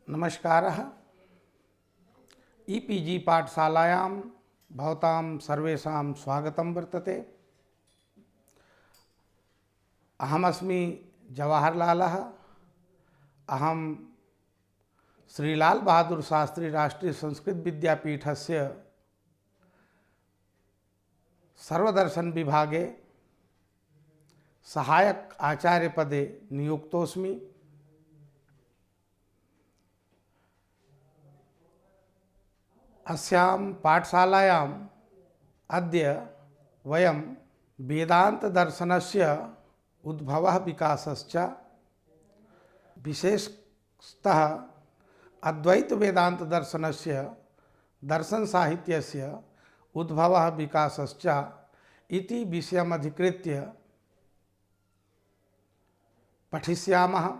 नमस्कारः। ईपीजी पाठशालायां भवतां सर्वेषां स्वागतं वर्तते। अहमस्मि जवाहरलालः। अहं श्री लाल बहादुर शास्त्री राष्ट्रीय संस्कृत विद्यापीठस्य सर्वदर्शन विभागे सहायक आचार्यपदे नियुक्तोऽस्मि। अस्यां पाठशालायाम् अद्य वयं वेदान्तदर्शनस्य उद्भवः विकासश्च विशेषतः अद्वैतवेदान्तदर्शनस्य दर्शनसाहित्यस्य उद्भवः विकासश्च इति विषयमधिकृत्य पठिष्यामः।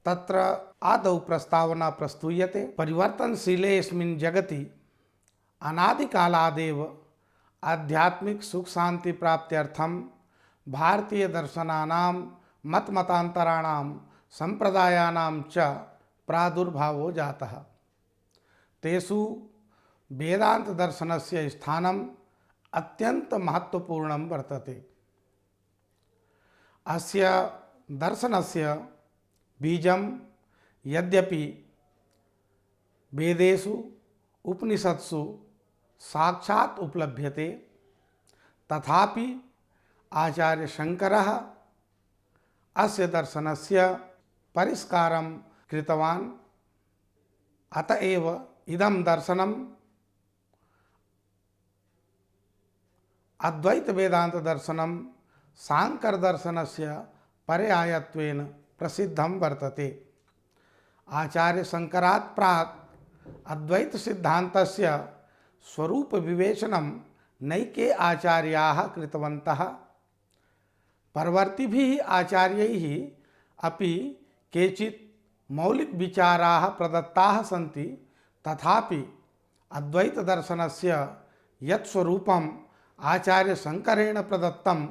तत्र आदौ प्रस्तावना प्रस्तूयते। परिवर्तनशीलेऽस्मिन् जगति अनादिकालादेव आध्यात्मिक सुख शांति प्राप्त्यर्थं भारतीय दर्शनानां मतमतान्तराणां संप्रदायानां च प्रादुर्भावो जातः। तेषु वेदांत दर्शनस्य स्थानम् अत्यंत महत्वपूर्णं वर्तते। अस्य दर्शनस्य बीजं यद्यपि वेदेषु उपनिषत्सु साक्षात् उपलभ्यते, तथापि आचार्य शंकरः अस्य दर्शनस्य परिष्कारं कृतवान्। अतएव इदं दर्शनम् अद्वैत वेदांत दर्शनं सांकर दर्शनस्य पर्यायत्वेन प्रसिद्धं वर्तते। आचार्य शंकरात् प्राक् अद्वैत सिद्धान्तस्य स्वरूप विवेचनं नैके आचार्याः कृतवन्तः। परवर्तिभिः आचार्यैः अपि केचित् मौलिक विचाराः प्रदत्ताः सन्ति, तथापि अद्वैत दर्शनस्य यत् स्वरूपम् आचार्य शंकरेण प्रदत्तं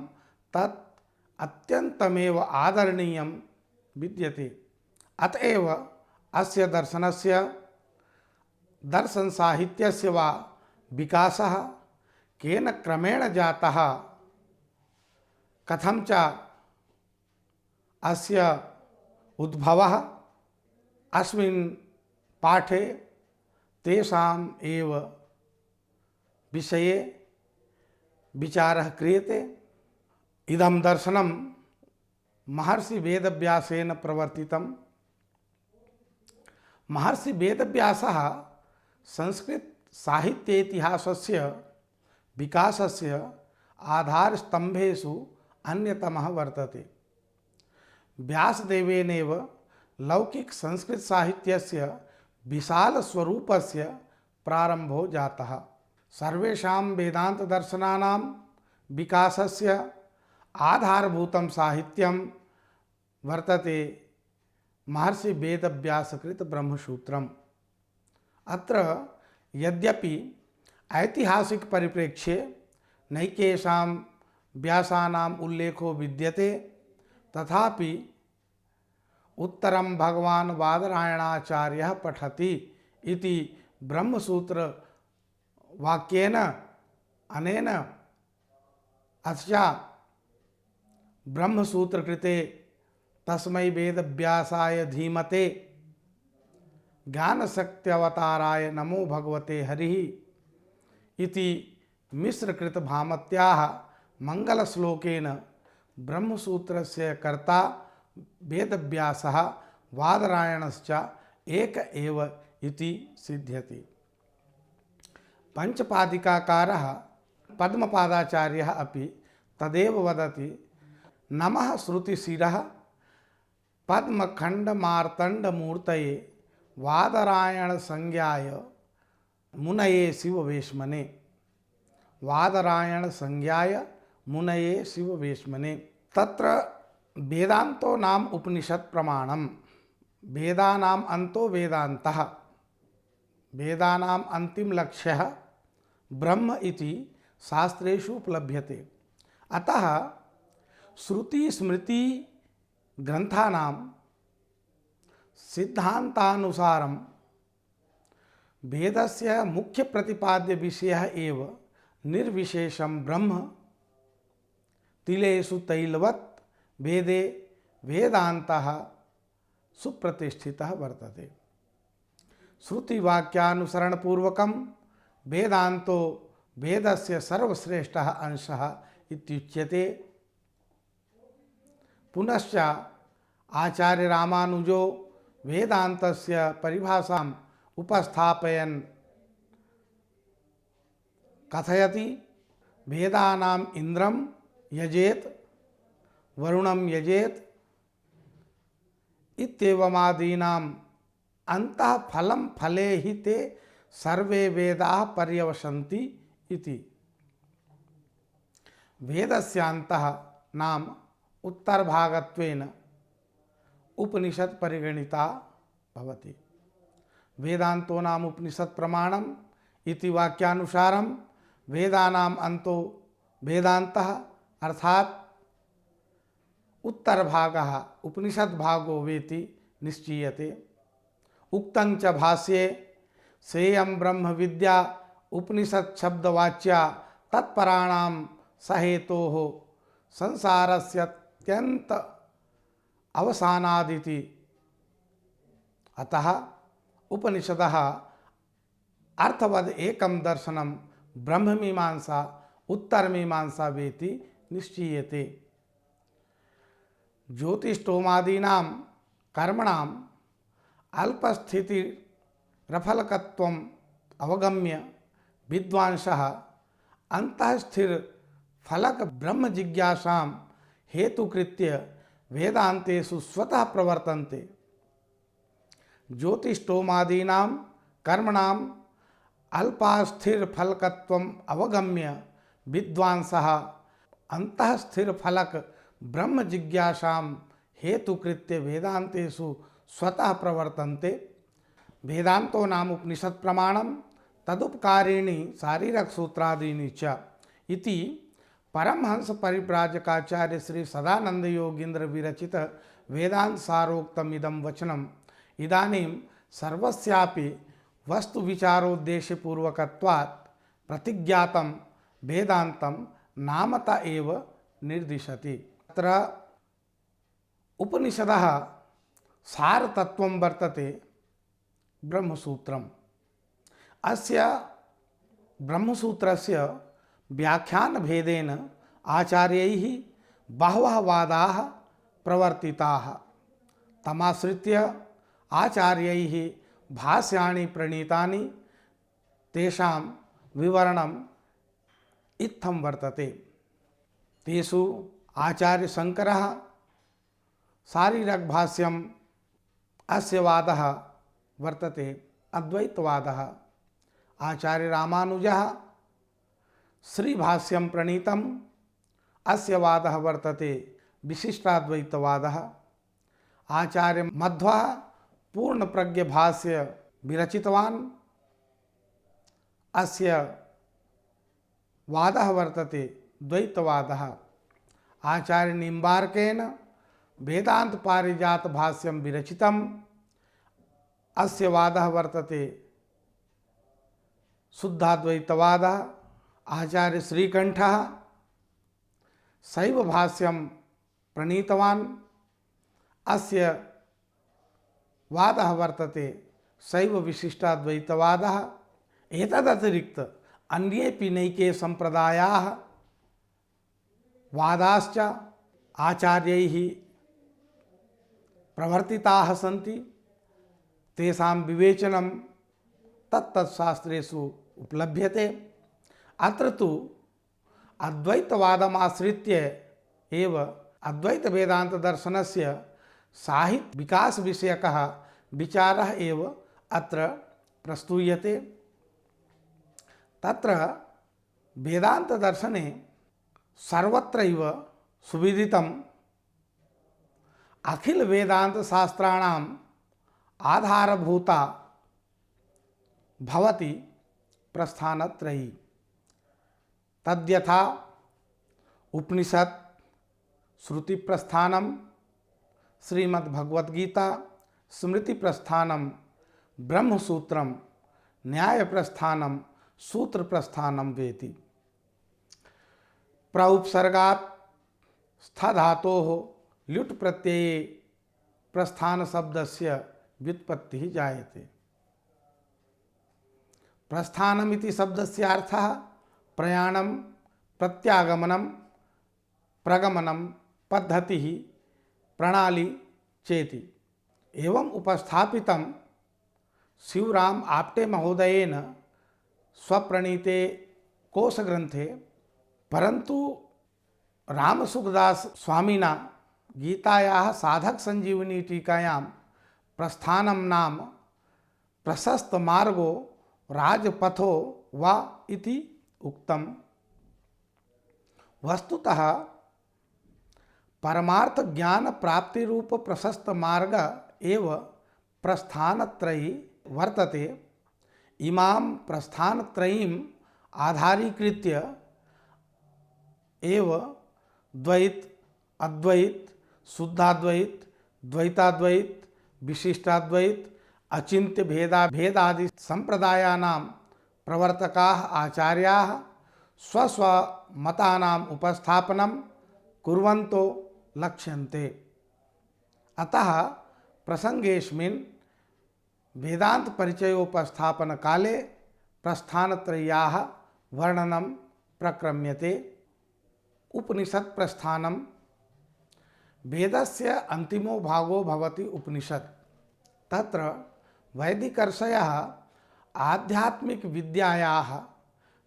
तत् अत्यन्तमेव आदरणीयं विद्यते। अतएव अस्य दर्शनस्य दर्शन साहित्यस्य वा विकासः केन क्रमेण जातः, कथं च अस्य उद्भवः, अस्मिन् पाठे तेषाम् एव विषये विचारः क्रियते। इदं दर्शनं महर्षि वेदव्यासेन प्रवर्तितम्। महर्षि वेदव्यासः संस्कृत साहित्येतिहासस्य विकासस्य आधारस्तंभेषु अन्यतमः वर्तते। व्यासदेवेनैव लौकिक संस्कृत साहित्यस्य विशाल स्वरूपस्य प्रारंभो जातः। सर्वेषां वेदांत दर्शनानां विकासस्य आधारभूतं साहित्यं वर्तते महर्षि वेदव्यासकृत ब्रह्मसूत्रम्। अत्र यद्यपि ऐतिहासिक परिप्रेक्ष्ये नैकेषां व्यासानाम् उल्लेखो विद्यते, तथापि उत्तरं भगवान् बादरायणाचार्यः पठति इति ब्रह्मसूत्र वाक्येन अनेन अस्या ब्रह्मसूत्र कृते तस्मै वेदव्यासाय धीमते ज्ञानशक्त्यवताराय नमो भगवते हरिः इति मिश्रकृत भामत्याः मंगलश्लोकेन ब्रह्मसूत्रस्य कर्ता वेदव्यासः बादरायणश्च एक एव इति सिद्ध्यति। पंचपादिकाकारः पद्मपादाचार्यः अपि तदेव वदति। नमः श्रुतिशिरः पद्मखण्डमार्तण्डमूर्तये वादरायणसंज्ञाय मुनये शिववेश्मने। वादरायणसंज्ञाय मुनये शिववेश्मने। तत्र वेदांतो नाम उपनिषत् प्रमाणम्। वेदानाम् अंतो वेदान्तः। वेदानाम् अंतिम लक्ष्यः ब्रह्म इति शास्त्रेषु उपलभ्यते। अतः श्रुति स्मृति ग्रंथानां सिद्धांतानुसारम वेदस्य मुख्य प्रतिपाद्य विषयः एव निर्विशेषं ब्रह्म तिलेषु तैलवत् वेदे वेदान्तः सुप्रतिष्ठितः वर्तते। श्रुतिवाक्यानुसरणपूर्वकं वेदांतो वेदस्य सर्वश्रेष्ठः अंशः इत्युच्यते। पुनश्च आचार्य रामानुजो वेदान्तस्य परिभाषाम् उपस्थापयन् कथयति वेदानाम् इंद्रं यजेत वरुणं यजेत इत्येवमादीनाम् अंतः फलं फले हि ते सर्वे वेदाः पर्यवसन्ति इति। वेदस्यान्तः नाम उत्तरभागत्वेन उपनिषत् परिगणिता भवति। वेदांतो नाम उपनिषत् प्रमाणम इति वाक्यानुसारम वेदानाम अंतो वेदांतः अर्थात उत्तर भागः उपनिषद भागो वेति निश्चीयते। उक्तं च भाष्ये सेयं ब्रह्म विद्या उपनिषद शब्दवाच्या तत्पराणां सहेतोः संसारस्य अत्यंत अवसानादिति। अतः उपनिषदः अर्थवद एकं दर्शनं ब्रह्ममीमांसा उत्तरमीमांसा वेति निश्चीयते। ज्योतिष्ठोमादीनां कर्मणाम् अल्पस्थितिरफलकत्वम् अवगम्य विद्वांसः अंतःस्थिर फलक ब्रह्म जिज्ञासां हेतुकृत्य वेदांतेषु स्वतः प्रवर्तन्ते। ज्योतिष्ठोमादीनां कर्मणाम् अल्पास्थिरफलकत्वम् अवगम्य विद्वांसः अंतःस्थिरफलक ब्रह्म जिज्ञासां हेतुकृत्य वेदांतेषु स्वतः प्रवर्तन्ते। वेदांतो नाम उपनिषत् प्रमाणम तदुपकारिणी शारीरक सूत्रादीनि च इति परमहंस परिव्राजकाचार्य श्री सदानंद योगींद्र विरचित वेदांत सारोक्तमिदं वचनम् इदानीं सर्वस्यापि वस्तु विचारोद्देश्य पूर्वकत्वात् प्रतिज्ञातं वेदांतं नामत एव निर्दिशति। अत्र उपनिषदः सारतत्वं वर्तते ब्रह्मसूत्रम्। अस्य ब्रह्मसूत्रस्य व्याख्यानभेदेन आचार्यैः बहवः वादाः प्रवर्तिताः। तमाश्रित्य आचार्यैः भाष्याणि प्रणीतानि तेषां विवरणम् इत्थं वर्तते। तेषु आचार्य शंकरः शारीरक भाष्यम् अस्य वादः वर्तते अद्वैतवादः। आचार्य रामानुजः श्रीभाष्यं प्रणीतम् अस्य वादः वर्तते विशिष्टाद्वैतवादः। आचार्य मध्वः पूर्ण प्रज्ञ भाष्य विरचितवान् अस्य वादः वर्तते द्वैतवादः। आचार्य निम्बार्केन वेदांत पारिजात भाष्यं विरचितम् अस्य वादः वर्तते शुद्धाद्वैतवादः। आचार्य श्रीकंठः शैव भाष्यं प्रणीतवान् अस्य वादः वर्तते शैव विशिष्टाद्वैतवादः। एतदतिरिक्त अन्येपि नैके संप्रदायाः वादाश्च आचार्यैः प्रवर्तिताः सन्ति। तेषां विवेचनं तत्तत्शास्त्रेषु उपलभ्यते। अत्र तु अद्वैतवादमाश्रित्य एव अद्वैत वेदांत दर्शनस्य साहित्य विकास विषयकः विचारः एव अत्र प्रस्तूयते। तत्र वेदांत दर्शने सर्वत्रैव सुविदितम् अखिल वेदांत शास्त्राणाम् आधारभूता भवति प्रस्थानत्रयी। तद्यथा उपनिषत् श्रुति प्रस्थानम श्रीमद्भगवद्गीता स्मृति प्रस्थानम ब्रह्मसूत्रम न्याय प्रस्थानम सूत्र प्रस्थानम वेति। प्रउपसर्गात् स्थ धातोः ल्युट् प्रत्यये प्रस्थान शब्दस्य व्युत्पत्तिः जायते। प्रस्थानमिति शब्दस्य अर्थः प्रयाणं प्रत्यागमनं प्रगमनं पद्धतिः प्रणाली चेति। एवं उपस्थापितं शिवराम आप्टे महोदयेन स्वप्रणीते कोशग्रंथे, परंतु रामसुखदास स्वामिना गीतायाः साधक संजीवनी टीकायां प्रस्थानं नाम प्रशस्त मार्गो राजपथो वा इति उक्तम्। वस्तुतः परमार्थ ज्ञान प्राप्ति रूप प्रशस्त मार्ग एव प्रस्थानत्रयी वर्तते। इमां प्रस्थानत्रयीम् आधारीकृत्य एव द्वैत, अद्वैत, शुद्धाद्वैत, द्वैताद्वैत, विशिष्टाद्वैत, अचिंत्य भेदादि संप्रदायानां प्रवर्तकाः आचार्याः स्वस्वमतानाम् उपस्थापनं कुर्वन्तो लक्ष्यन्ते। अतः प्रसंगेऽस्मिन् वेदांत परिचयोपस्थापन काले प्रस्थानत्रय्याः वर्णनं प्रक्रम्यते। उपनिषत् प्रस्थानं वेदस्य अंतिमो भागो भवति उपनिषत्। तत्र वैदिकर्षयः आध्यात्मिक विद्यायाः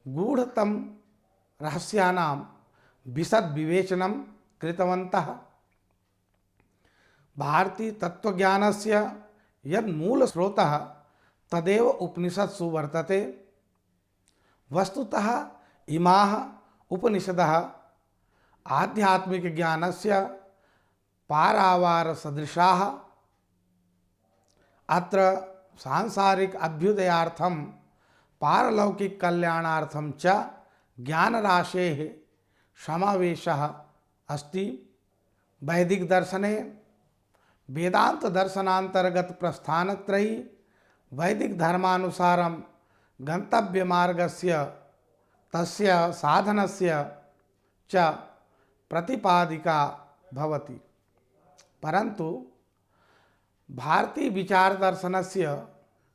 गूढ़तम रहस्यानां विशद विवेचनं कृतवन्तः। भारतीय तत्वज्ञानस्य यद् मूल स्रोतः तदेव उपनिषत्सु वर्तते। वस्तुतः इमाः उपनिषदः आध्यात्मिक ज्ञानस्य पारावार सदृशाः। अत्र सांसारिक अभ्युदयार्थं पारलौकिक कल्याणार्थं च ज्ञानराशेः समावेशः अस्ति। वैदिक दर्शने वेदांत दर्शनांतर्गत प्रस्थानत्रयी वैदिक धर्मानुसारं गंतव्य मार्गस्य तस्य साधनस्य च प्रतिपादिका भवति। परंतु भारतीय विचार दर्शनस्य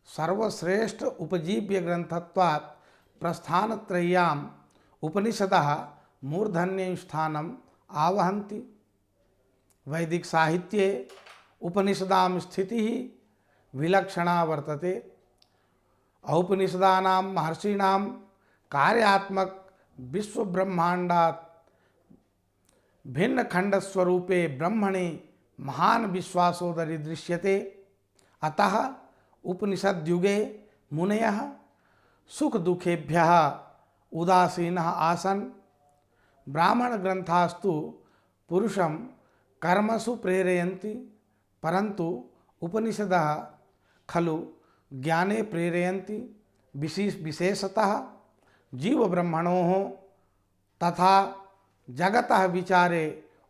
सर्वश्रेष्ठ उपजीव्य ग्रंथत्वात् प्रस्थानत्रय्याम् उपनिषदः मूर्धन्यं स्थानम् आवहन्ति। वैदिक साहित्ये उपनिषदां स्थितिः विलक्षणा वर्तते। औपनिषदानां महर्षीणां कार्यात्मक विश्व ब्रह्मांडात् भिन्न खंड स्वरूपे ब्रह्मणि महान विश्वासोदरी दृश्यते। अतः उपनिषद युगे मुनयः सुख दुखेभ्यः उदासीनः आसन्। ब्राह्मण ग्रंथास्तु पुरुषं कर्मसु प्रेरयन्ति, परंतु उपनिषदः खलु ज्ञाने प्रेरयन्ति। विशेषतः जीव ब्रह्मणोः तथा जगतः विचारे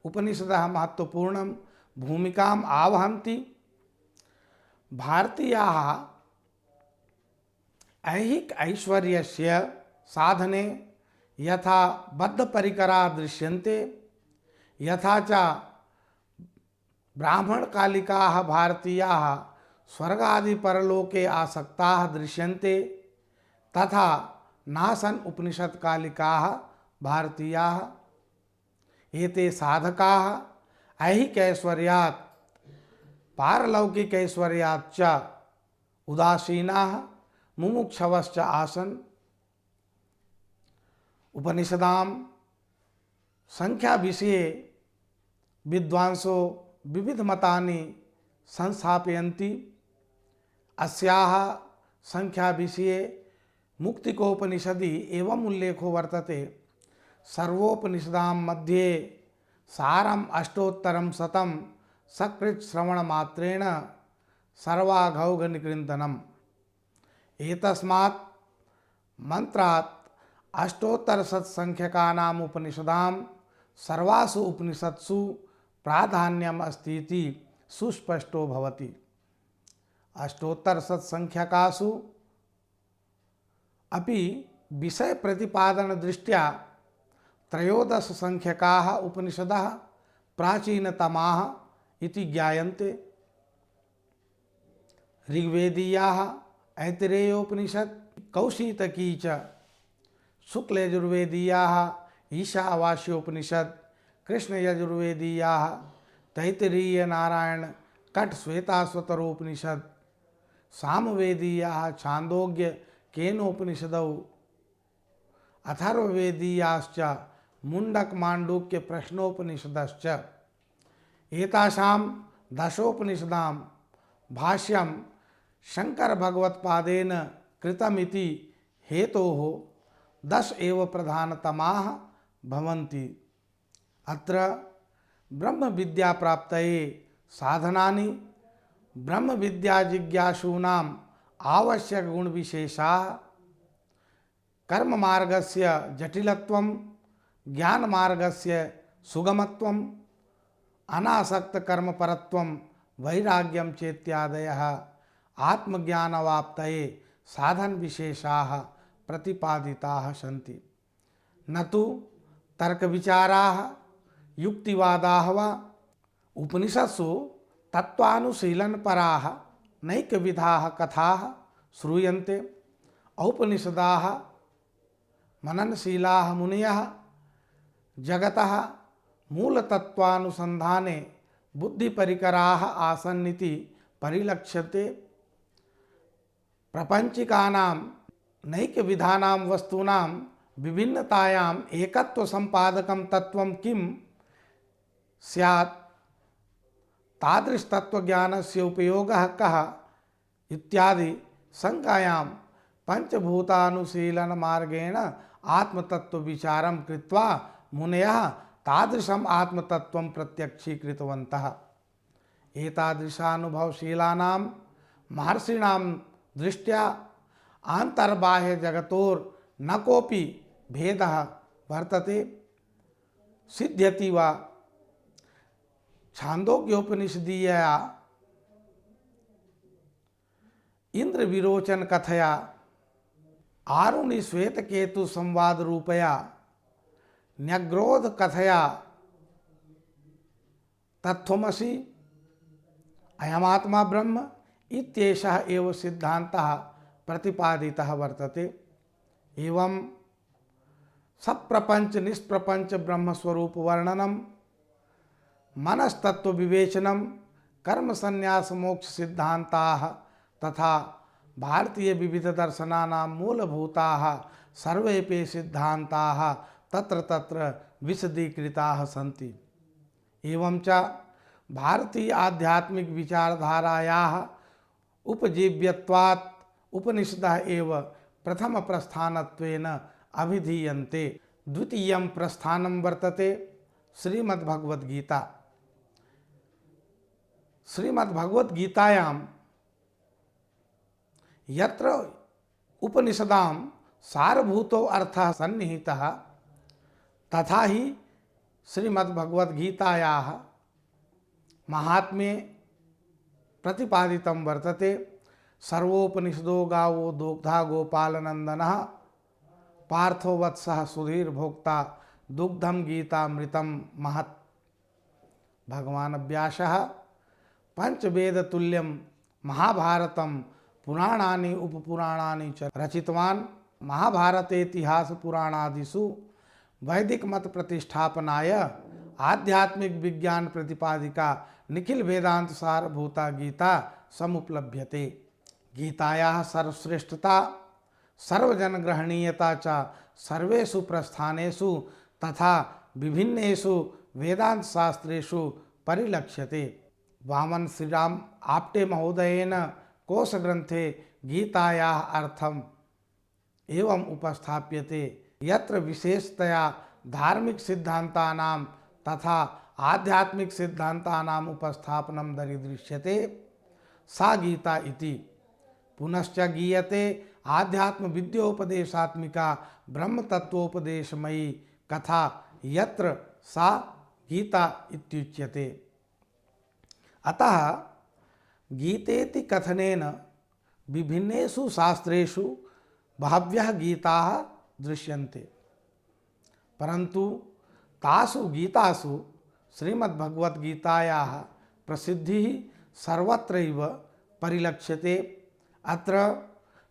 उपनिषदः महत्वपूर्णं भूमिकाम् आवहन्ति। भारतीयाः ऐहिक ऐश्वर्यस्य साधने यथा बद्धपरिकराः दृश्यन्ते, यथा च ब्राह्मणकालिकाः भारतीयाः स्वर्गादि परलोके आसक्ताः दृश्यन्ते, तथा नासन् उपनिषत्कालिकाः भारतीयाः। एते साधकाः ऐहिकैश्वर्यात् पारलौकिकैश्वर्यात् च उदासीनाः मुमुक्षवश्च आसन्। उपनिषदां संख्या विषये विद्वांसो विविध मतानि संस्थापयन्ति। अस्याः संख्या विषये मुक्तिकोपनिषदि एवं उल्लेखो वर्तते। सर्वोपनिषदां मध्ये सारम् अष्टोत्तरं शतं सकृत् श्रवण मात्रेण सर्वाघौघ निकृन्तनम्। एतस्मात् मंत्रात् अष्टोत्तर शतसंख्यकानाम् उपनिषदां सर्वासु उपनिषत्सु प्राधान्यम् अस्ति इति सुस्पष्टो भवति। अष्टोत्तरशतसंख्यकासु अपि विषय प्रतिपादन दृष्ट्या त्रयोदश संख्यकाः उपनिषदः प्राचीनतमाः इति ज्ञायन्ते। ऋग्वेदीयाः ऐतरेयोपनिषत्, कौशीतकी च, शुक्लयजुर्वेदीयाः ईशावास्योपनिषत्, कृष्णयजुर्वेदीयाः तैत्तिरीयनारायण कट श्वेताश्वतरोपनिषत्, सामवेदीयाः छान्दोग्य केनोपनिषदौ, अथर्ववेदीयाश्च मुण्डक माण्डूक्य प्रश्नोपनिषदश्च। एतासां दशोपनिषदां भाष्यं शंकर भगवत्पादेन कृतमिति हेतोः 10 एव प्रधानतमाः भवन्ति। अत्र ब्रह्म विद्या प्राप्तये साधनानि ब्रह्म विद्या जिज्ञासूनाम् आवश्यक गुण विशेषाः, कर्म मार्गस्य जटिलत्वं, ज्ञान मार्गस्य सुगमत्वं, अनासक्त कर्म परत्वं, वैराग्यं चेत्यादयः आत्मज्ञानवाप्तये साधन विशेषाः प्रतिपादिताः सन्ति। न तु तर्क विचाराः युक्तिवादाः वा। उपनिषत्सु तत्त्वानुशीलनपराः नैकविधाः कथाः श्रूयन्ते। औपनिषदाः मननशीलाः मुनयः जगतः मूलतत्त्वानुसन्धाने बुद्धिपरिकराः आसन्निति परिलक्ष्यते। प्रपंचिकानां नैकविधानां वस्तूनां विभिन्नतायाम् एकत्व संपादकं तत्वं किं स्यात्, तादृश तत्वज्ञानस्य उपयोगः कः इत्यादि शंकायां पंचभूतानुशीलन मार्गेण आत्मतत्व विचारं कृत्वा मुनयः तादृशम् आत्मतत्वं प्रत्यक्षीकृतवन्तः। एतादृशानुभवशीलानां महर्षिणां दृष्ट्या आन्तर्बाह्य जगतोर न कोऽपि भेदः वर्तते। सिद्ध्यति वा छान्दोग्योपनिषदीयया इंद्र विरोचन कथया आरुणि श्वेतकेतु संवाद रूपया न्यग्रोध कथया तत्त्वमसि अयमात्मा ब्रह्म इत्येषः एव सिद्धान्तः प्रतिपादितः वर्तते। एवं सप्रपंच निष्प्रपंच ब्रह्म स्वरूप वर्णनम, मनस्तत्व विवेचनम, कर्म संन्यास मोक्ष सिद्धांताः तथा भारतीय विविध दर्शनानां मूलभूताः सर्वेपि सिद्धांताः तत्र तत्र विशदीकृताः सन्ति। एवं च भारतीय आध्यात्मिक विचारधारायाः उपजीव्यत्वात् उपनिषदः एव प्रथम प्रस्थानत्वेन अभिधीयन्ते। द्वितीयं प्रस्थानं वर्तते श्रीमद्भगवद्गीता। श्रीमद्भगवद्गीतायां यत्र उपनिषदां सारभूतो अर्थः सन्निहितः, तथा ही श्रीमद्भगवद्गीतायाः महात्म्ये प्रतिपादितं वर्तते। सर्वोपनिषदो गावो दुग्धा गोपालनंदनः पार्थो वत्सः सुधीर भोक्ता दुग्धम गीतामृतं महत्। भगवान व्यासः पंचवेद तुल्यं महाभारतं पुराणानि उपपुराणानि च रचितवान्। महाभारते इतिहास पुराणादिषु वैदिक मत प्रतिष्ठापनाय आध्यात्मिक विज्ञान प्रतिपादिका निखिल वेदांत सारभूता गीता समुपलभ्यते। गीतायाः सर्वश्रेष्ठता सर्वजन ग्रहणीयता च सर्वेषु प्रस्थानेषु तथा विभिन्नेषु वेदांत शास्त्रेषु परिलक्ष्यते। वामन श्रीराम आप्टे महोदयेन कोश ग्रंथे गीतायाः अर्थम एवं उपस्थाप्यते, यत्र विशेषतया धार्मिक सिद्धांतानां तथा आध्यात्मिक सिद्धांतानां उपस्थापनं दरीदृश्यते सा गीता इति। पुनश्च गीयते आध्यात्म विद्योपदेशात्मिका ब्रह्म तत्वोपदेशमयी कथा यत्र सा गीता इत्युच्यते। अतः गीतेति कथनेन विभिन्नेषु शास्त्रेषु बहव्यः गीताः दृश्यन्ते, परन्तु तासु गीतासु श्रीमद्भगवद्गीतायाः प्रसिद्धिः सर्वत्रैव परिलक्ष्यते। अत्र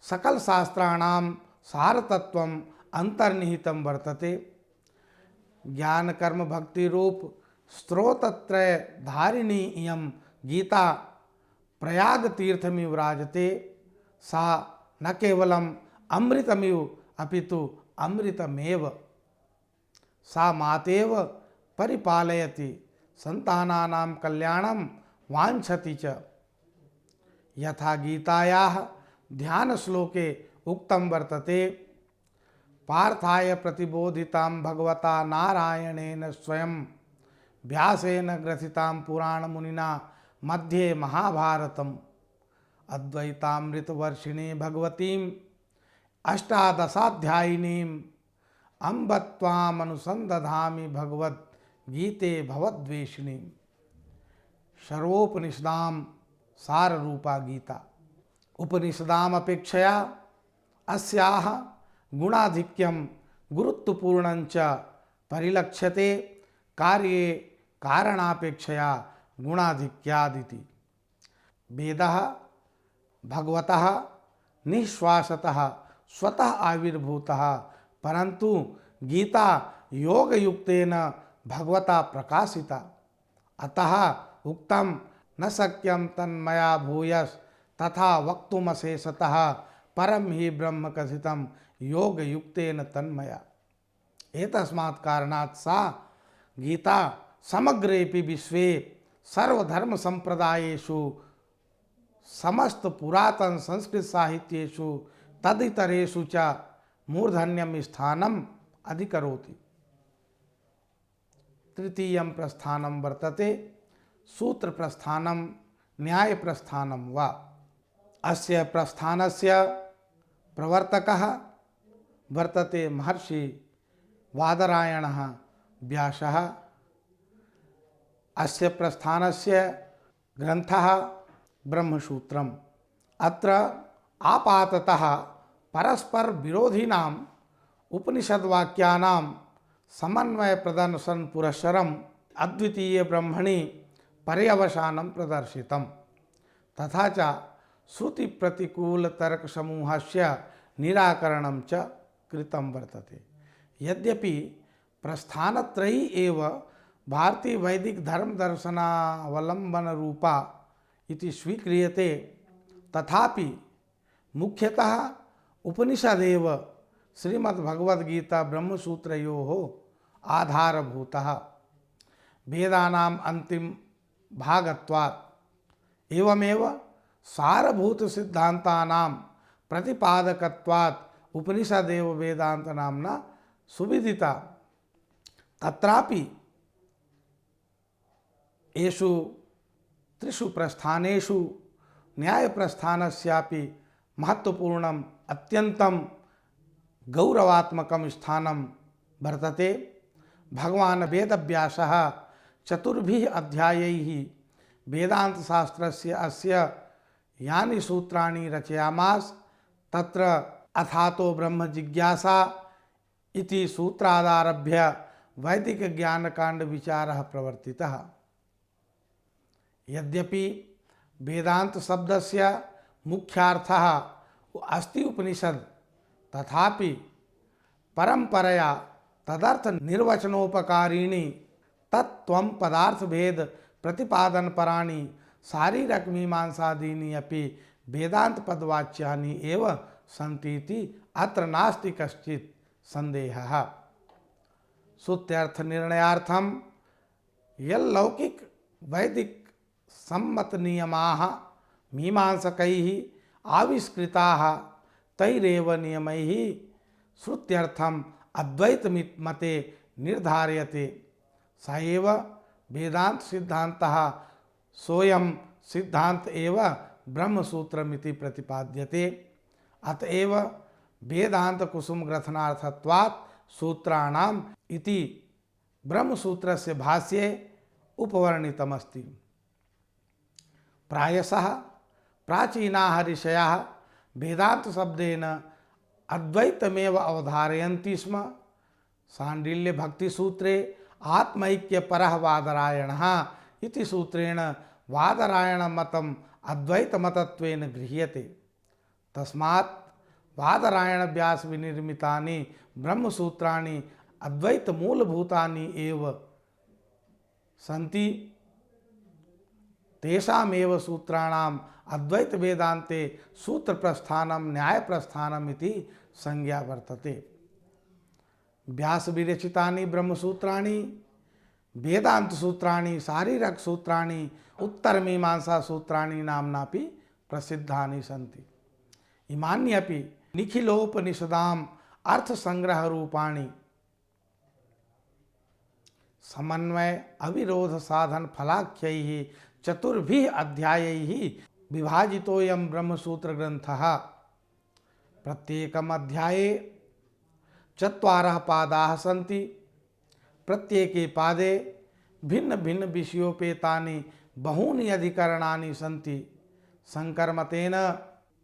सकलशास्त्राणां सारतत्त्वम् अन्तर्निहितं वर्तते। ज्ञानकर्म भक्तिरूप स्रोतत्रय धारिणी इयं गीता प्रयागतीर्थमिव विराजते। सा न केवलम् अमृतमिव अपितु अमृतमेव। सा मातेव परिपालयति, संतानानां कल्याणं वाञ्छति च। यथा गीतायाः ध्यानश्लोके उक्तं वर्तते, पार्थाय प्रतिबोधितां भगवता नारायणेन स्वयं व्यासेन ग्रथितां पुराणमुनिना मध्ये महाभारतम् अद्वैतामृतवर्षिणी भगवतीम् अष्टादशाध्यायिनीम् अम्ब त्वामनुसन्दधामि भगवद्गीते भवद्वेषिणीम्। सर्वोपनिषदां साररूपा गीता। उपनिषदामपेक्षया अस्याः गुणाधिक्यं गुरुत्वपूर्णञ्च परिलक्ष्यते। कार्ये कारणापेक्षया गुणाधिक्यादिति। वेदः भगवतः निःश्वासतः स्वतः आविर्भूतः, परन्तु गीता योगयुक्तेन भगवता प्रकाशिता। अतः उक्तं न शक्यं तन्मया भूयस् तथा वक्तुमशेषतः परम हि ब्रह्म कथितं योगयुक्तेन तन्मया। एतस्मात् कारणात् सा गीता समग्रेपि विश्वे सर्वधर्म संप्रदायेषु समस्त पुरातन संस्कृत साहित्येषु तदितरेषु च मूर्धन्यं स्थानम् अधिकरोति। तृतीयं प्रस्थानं वर्तते सूत्र प्रस्थानं न्याय प्रस्थानं वा। अस्य प्रस्थानस्य प्रवर्तकः वर्तते महर्षि वादरायणः व्यासः। अस्य प्रस्थानस्य ग्रन्थः ब्रह्मसूत्रम्। अत्र आपाततः परस्पर विरोधिनाम् उपनिषद्वाक्यानां समन्वय प्रदर्शन पुरस्सरम् अद्वितीय ब्रह्मणि पर्यवसानं प्रदर्शितम्। तथा च श्रुति प्रतिकूल तर्क समूहस्य निराकरणं च कृतं वर्तते। यद्यपि प्रस्थानत्रयी एव भारतीय वैदिक धर्म दर्शनावलंबन रूपा इति स्वीक्रियते, तथापि मुख्यतः उपनिषदेव श्रीमद्भगवद्गीता ब्रह्मसूत्रयोः आधारभूतः। वेदानाम् अन्तिम भागत्वात् एवमेव सारभूत सिद्धान्तानां प्रतिपादकत्वात् उपनिषदेव वेदांत नाम्ना सुविदिता। तत्रापि एषु त्रिषु प्रस्थानेषु न्याय प्रस्थानस्यापि महत्वपूर्णम् अत्यन्तं गौरवात्मकं स्थानं वर्तते। भगवान् वेदव्यासः चतुर्भिः अध्यायैः वेदांत शास्त्रस्य अस्य यानि सूत्राणि रचयामास तत्र अथातो ब्रह्म जिज्ञासा इति सूत्रादारभ्य वैदिक ज्ञानकांड विचारः प्रवर्तितः। यद्यपि वेदांत शब्दस्य मुख्यार्थः अस्ति उपनिषद, तथापि परंपरया तदर्थ निर्वचनोपकारीणि तत्त्वं पदार्थ भेद प्रतिपादन पराणि शारीरक मीमांसादीनि अपि वेदांत पदवाच्यानि एव सन्तीति अत्र नास्ति कश्चित् संदेहः। श्रुत्यर्थ निर्णयार्थं यल्लौकिक वैदिक सम्मत नियमाः मीमांसकैः आविष्कृताः तैरेव नियमैः श्रुत्यर्थम् अद्वैत मते निर्धार्यते। स एव वेदांत सिद्धान्तः सोऽयं सिद्धांत एव ब्रह्मसूत्रमिति प्रतिपाद्यते। अतएव वेदांत कुसुम ग्रथनार्थत्वात् सूत्राणाम् इति ब्रह्मसूत्रस्य भाष्ये उपवर्णितमस्ति। प्रायशः प्राचीनाः ऋषयः वेदान्तशब्देन अद्वैतमेव अवधारयन्ति स्म। शाण्डिल्य भक्तिसूत्रे आत्मैक्यपरः वादरायणः इति सूत्रेण वादरायणमतम् अद्वैतमतत्वेन गृह्यते। तस्मात् वादरायणव्यासविनिर्मितानि ब्रह्मसूत्राणि अद्वैतमूलभूतानि एव सन्ति। तेषामेव सूत्राणाम् अद्वैतवेदान्ते सूत्रप्रस्थानं न्यायप्रस्थानम् इति संज्ञा वर्तते। व्यासविरचितानि ब्रह्मसूत्राणि वेदान्तसूत्राणि शारीरकसूत्राणि उत्तरमीमांसासूत्राणि नाम्नापि प्रसिद्धानि सन्ति। इमान्यपि निखिलोपनिषदाम् अर्थसंग्रहरूपाणि समन्वय अविरोध साधन फलाख्यैः चतुर्भिः अध्यायैः विभाजितोऽयं ब्रह्मसूत्रग्रन्थः। प्रत्येकम् अध्याये 4 पादाः सन्ति। प्रत्येके पादे भिन्न भिन्न विषयोपेतानि बहूनि अधिकरणानि सन्ति। शंकरमतेन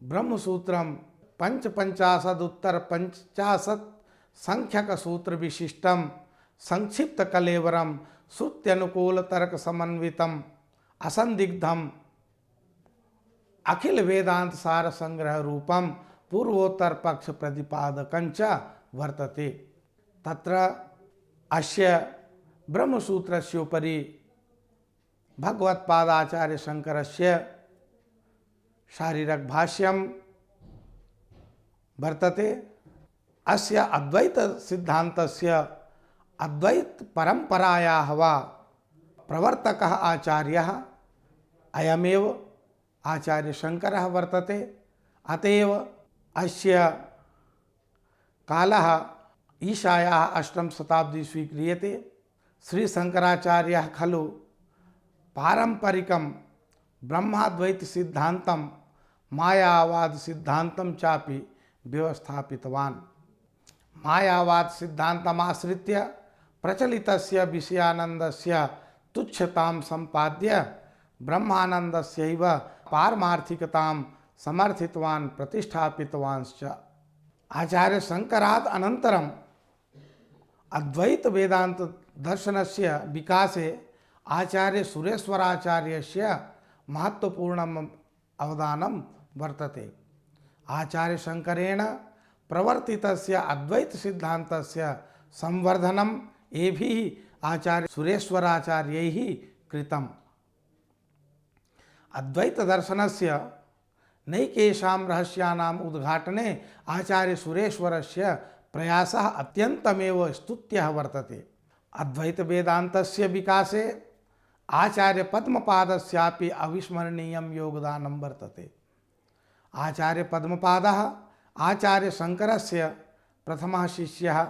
ब्रह्मसूत्रं 55 संख्यकसूत्र विशिष्टं संक्षिप्त कलेवरं श्रुत्यनुकूल तर्क समन्वितम् असंदिग्धम् अखिल वेदांत सार संग्रह रूपं पूर्वोत्तर पक्ष प्रतिपादकञ्च वर्तते। तत्र अस्य ब्रह्मसूत्रस्योपरि भगवत्पादाचार्य शंकरस्य शारीरक भाष्यं वर्तते। अस्य अद्वैत सिद्धान्तस्य अद्वैत परंपरायाः वा प्रवर्तकः आचार्यः अयमेव आचार्य शंकरः वर्तते। अतएव अस्य कालः ईशायाः 8वीं शताब्दी स्वीक्रियते। श्री शंकराचार्यः खलु पारंपरिकं ब्रह्माद्वैत सिद्धान्तं मायावाद सिद्धान्तं चापि व्यवस्थापितवान्। मायावाद सिद्धान्तमाश्रित्य प्रचलितस्य विषयानन्दस्य तुच्छतां सम्पाद्य ब्रह्मानन्दस्यैव पारमार्थिकतां समर्थितवान् प्रतिष्ठापितवांश्च। आचार्य शंकरात् अनन्तरम् अद्वैत वेदांत दर्शनस्य विकासे आचार्य सुरेश्वराचार्यस्य महत्वपूर्णम् अवदानं वर्तते। आचार्य शंकरेण प्रवर्तितस्य अद्वैत सिद्धान्तस्य संवर्धनम् एभिः आचार्य सुरेश्वराचार्यैः कृतम्। अद्वैत दर्शनस्य नैकेषां रहस्यानाम् उद्घाटने आचार्य सुरेश्वरस्य प्रयासः अत्यन्तमेव स्तुत्यः वर्तते। अद्वैत वेदान्तस्य विकासे आचार्य पद्मपादस्यापि अविस्मरणीयं योगदानं वर्तते। आचार्य पद्मपादः आचार्य शंकरस्य प्रथमः शिष्यः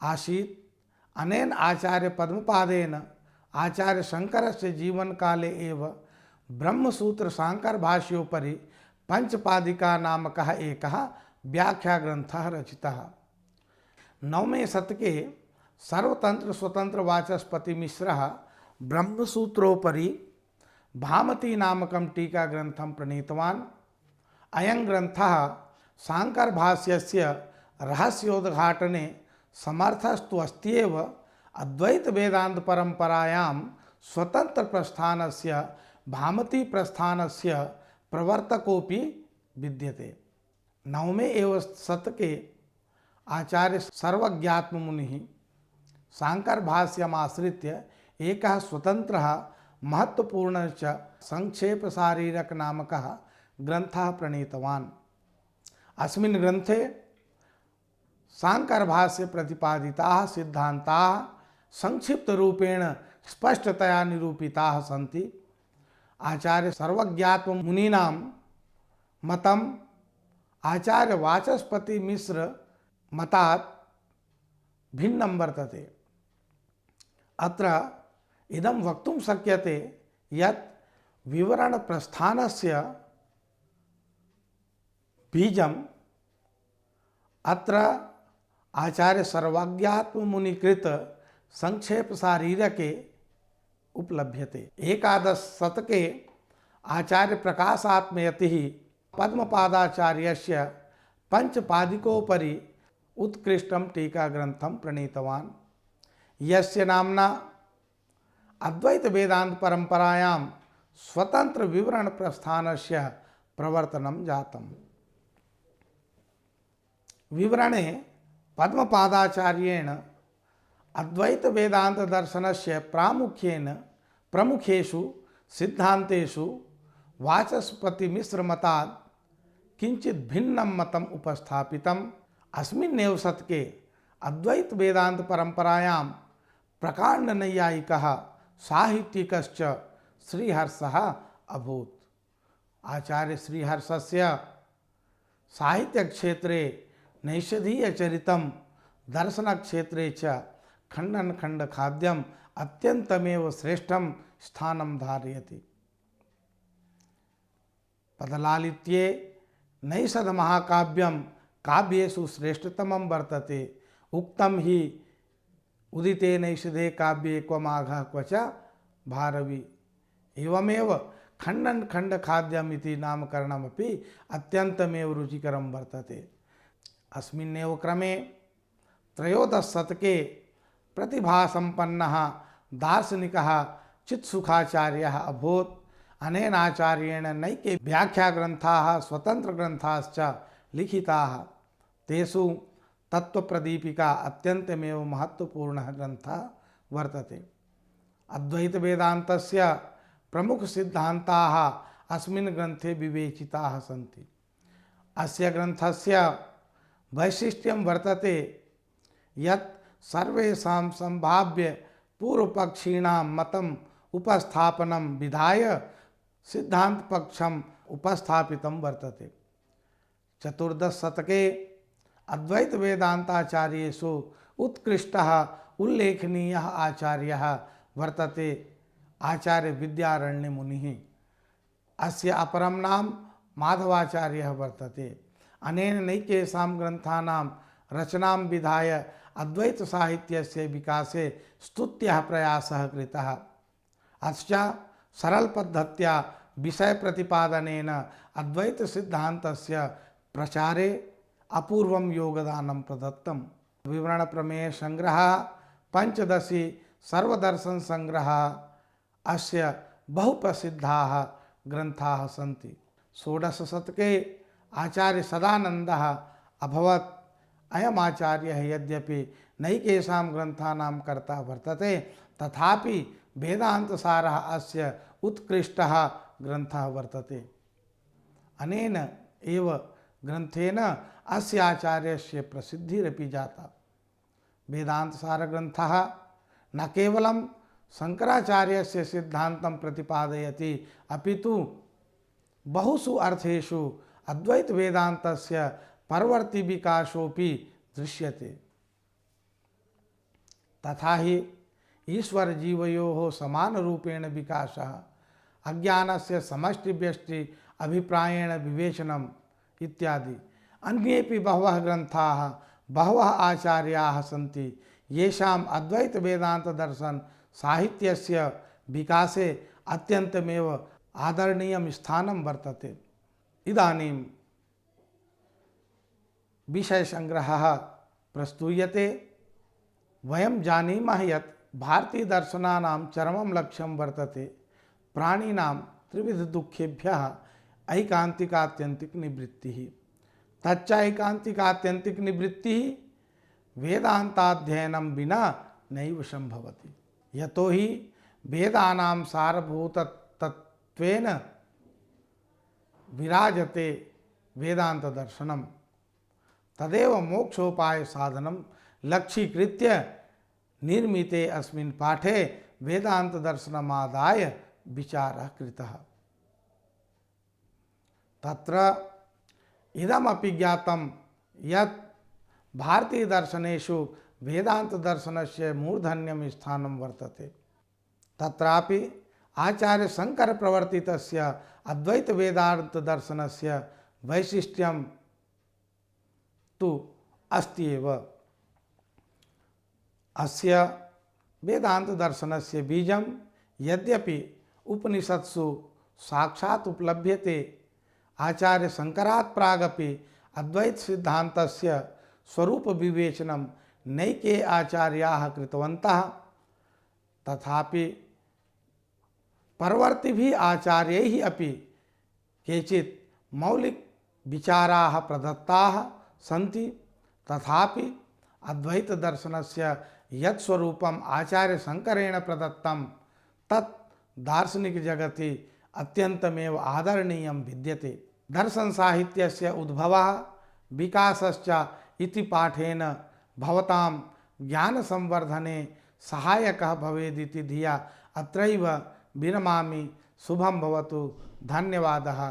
आसीत्। अनेन आचार्य पद्मपादेन आचार्य शंकरस्य जीवनकाले एव ब्रह्मसूत्र शांकर भाष्योपरि पंचपादिका नामकः एकः व्याख्याग्रन्थः रचितः। 9वें शतके सर्वतंत्र स्वतंत्र वाचस्पति मिश्रः ब्रह्मसूत्रोपरि भामती नामकं टीकाग्रन्थं प्रणीतवान्। अयं ग्रन्थः शांकर भाष्यस्य रहस्योद्घाटने समर्थस्तु अस्त्येव अद्वैत वेदांत परंपरायां स्वतंत्र प्रस्थानस्य भामती प्रस्थानस्य प्रवर्तकोपि विद्यते। 9वें एव शतके आचार्य सर्वज्ञात्ममुनिः शांकर भाष्यमाश्रित्य एकः स्वतंत्रः महत्वपूर्णश्च संक्षेप शारीरक नामकः ग्रन्थः प्रणीतवान्। अस्मिन् ग्रन्थे शांकर भाष्ये प्रतिपादिताः सिद्धान्ताः संक्षिप्त रूपेण स्पष्टतया निरूपिताः सन्ति। आचार्य सर्वज्ञात्म मुनीनां मतम् आचार्य वाचस्पति मिश्र मतात् भिन्नं वर्तते। अत्र इदं वक्तुं शक्यते यत् विवरण प्रस्थानस्य बीजम् अत्र आचार्य सर्वज्ञात्म मुनिकृत संक्षेप शारीरके उपलभ्यते। 11 शतके आचार्य प्रकाशात्मयति पद्मपादाचार्यस्य पंचपादिकोपरि उत्कृष्टं टीका ग्रंथं प्रणीतवान् यस्य नाम्ना अद्वैत वेदांत परंपरायां स्वतंत्र विवरण प्रस्थानस्य प्रवर्तनं जातम्। विवरणे पद्मपादाचार्येण अद्वैत वेदांत दर्शनस्य प्रमुखेषु सिद्धांतेषु वाचस्पति मिश्र मतात् किंचित भिन्नं मतम् उपस्थापितम्। अस्मिन्नेव शतके अद्वैत वेदांत परंपरायां प्रकांड नैयायिकः साहित्यिकश्च श्रीहर्षः अभूत्। आचार्य श्रीहर्षस्य साहित्य क्षेत्रे नैषधीय चरितं दर्शन क्षेत्रे च खंडन खंड खाद्यम अत्यंतमेव श्रेष्ठं स्थानं धारयति। पदलालित्ये नैषध महाकाव्यम काव्येषु श्रेष्ठतमं वर्तते। उक्तं हि उदिते नैषधे काव्ये क्वमाघः क्वच भारवी। एवमेव खंडन खंड खाद्यम इति नामकरणमपि अत्यंतमेव रुचिकरं वर्तते। अस्मिन्नेव क्रमे त्रयोदश शतके प्रतिभासंपन्नः दार्शनिकः चित्सुखाचार्यः अभूत्। अनेन आचार्येण नैके व्याख्याग्रन्थाः स्वतन्त्रग्रन्थाश्च लिखिताः। तेषु तत्त्वप्रदीपिका अत्यन्तमेव महत्वपूर्णः ग्रन्थः वर्तते। अद्वैत वेदान्तस्य प्रमुख सिद्धान्ताः अस्मिन् ग्रन्थे विवेचिताः सन्ति। अस्य ग्रन्थस्य वैशिष्ट्यं वर्तते यत् सर्वेषां संभाव्य पूर्वपक्षीणां मतम् उपस्थापनं विधाय सिद्धान्तपक्षम् उपस्थापितं वर्तते। चतुर्दश शतके अद्वैत वेदांताचार्येषु उत्कृष्टः उल्लेखनीयः आचार्यः वर्तते आचार्य विद्यारण्य मुनिः। अस्य अपरं नाम माधवाचार्यः वर्तते। अनेन नैकेषां ग्रन्थानां रचनां विधाय अद्वैत साहित्यस्य विकासे स्तुत्यः प्रयासः कृतः। अश्च सरल पद्धत्या विषय प्रतिपादनेन अद्वैत सिद्धान्तस्य प्रचारे अपूर्वं योगदानं प्रदत्तम्। विवरण प्रमेय संग्रहः पंचदशी सर्वदर्शन संग्रहः अस्य बहुप्रसिद्धाः ग्रन्थाः सन्ति। षोडश शतके आचार्य सदानन्दः अभवत्। अयम् आचार्यः यद्यपि नैकेषां ग्रन्थानां कर्ता वर्तते तथापि वेदान्तसारः अस्य उत्कृष्टः ग्रन्थः वर्तते। अनेन एव ग्रन्थेन अस्य आचार्यस्य प्रसिद्धिरपि जाता। वेदान्तसारग्रन्थः न केवलं शंकराचार्यस्य सिद्धान्तं प्रतिपादयति अपितु बहुषु अर्थेषु अद्वैत वेदान्तस्य परवर्ती विकासोऽपि दृश्यते। तथा हि ईश्वर जीवयोः समानरूपेण विकासः, अज्ञानस्य समष्टि व्यष्टि अभिप्रायेण विवेचनम् इत्यादि अन्येपि बहवः ग्रन्थाः बहवः आचार्याः सन्ति येषाम् अद्वैत वेदांत दर्शन साहित्यस्य विकासे अत्यन्तमेव आदरणीयं स्थानं वर्तते। इदानीं विषय संग्रहः प्रस्तूयते। वयं जानीमः यत् भारतीय दर्शनानां चरमं लक्ष्यं वर्तते प्राणिनां त्रिविध दुःखेभ्यः ऐकान्तिकात्यन्तिक निवृत्तिः। तच्च ऐकान्तिकात्यन्तिक निवृत्तिः वेदांताध्ययनं विना नैव संभवति। यतो हि वेदानां सारभूतत्वेन विराजते वेदांत दर्शनम्। तदेव मोक्षोपाय साधनं लक्ष्यीकृत्य निर्मिते अस्मिन् पाठे वेदांत दर्शनमादाय विचारः कृतः। तत्र इदमपि ज्ञातं यत् भारतीय दर्शनेषु वेदांत दर्शनस्य मूर्धन्यं स्थानं वर्तते। तत्रापि आचार्य शंकर प्रवर्तितस्य अद्वैत वेदांत दर्शनस्य वैशिष्ट्यं तु अस्ति एव। अस्य वेदांत दर्शनस्य बीजं यद्यपि उपनिषत्सु साक्षात् उपलभ्यते। आचार्य शंकरात् प्रागपि अद्वैत सिद्धान्तस्य स्वरूप विवेचनं नैके आचार्याः कृतवन्तः। तथापि परवर्तिभिः आचार्यैः अपि केचित् मौलिक विचाराः प्रदत्ताः सन्ति। तथापि अद्वैत दर्शनस्य यत् स्वरूपम् आचार्य शंकरेण प्रदत्तं तत् दार्शनिक जगति अत्यन्तमेव आदरणीयं विद्यते। दर्शन साहित्यस्य उद्भवः विकासश्च इति पाठेन भवतां ज्ञान संवर्धने सहायकः भवेदिति धिया अत्रैव विरमामि। शुभं भवतु। धन्यवादः।